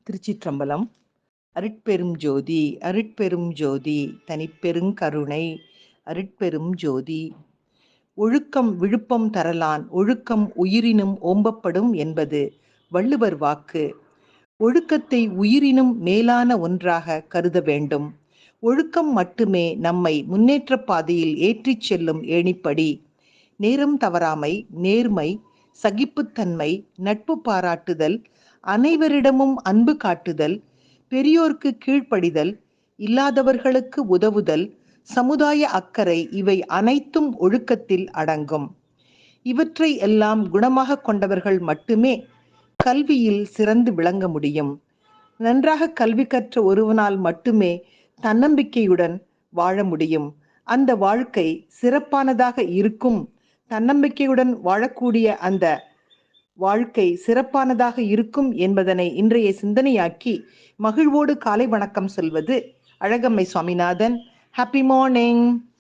திருச்சிற்றம்பலம். அருட்பெரும் ஜோதி அருட்பெரும் ஜோதி தனிப்பெருங்கருணை அருட்பெரும் ஜோதி. ஒழுக்கம் விழுப்பம் தரலான் ஒழுக்கம் உயிரினும் ஓம்பப்படும் என்பது வள்ளுவர் வாக்கு. ஒழுக்கத்தை உயிரினும் மேலான ஒன்றாக கருத வேண்டும். ஒழுக்கம் மட்டுமே நம்மை முன்னேற்ற பாதையில் ஏற்றிச் செல்லும் ஏணிப்படி. நேரம் தவறாமை, நேர்மை, சகிப்புத்தன்மை, நட்பு பாராட்டுதல், அனைவரிடமும் அன்பு காட்டுதல், பெரியோர்க்கு கீழ்ப்படிதல், இல்லாதவர்களுக்கு உதவுதல், சமுதாய அக்கறை இவை அனைத்தும் ஒழுக்கத்தில் அடங்கும். இவற்றை எல்லாம் குணமாக கொண்டவர்கள் மட்டுமே கல்வியில் சிறந்து விளங்க முடியும். நன்றாக கல்வி கற்ற ஒருவனால் மட்டுமே தன்னம்பிக்கையுடன் வாழ முடியும். அந்த வாழ்க்கை சிறப்பானதாக இருக்கும். தன்னம்பிக்கையுடன் வாழக்கூடிய அந்த வாழ்க்கை சிறப்பானதாக இருக்கும் என்பதனை இன்றைய சிந்தனையாக்கி மகிழ்வோடு காலை வணக்கம் சொல்வது அழகம்மை சுவாமிநாதன். Happy morning.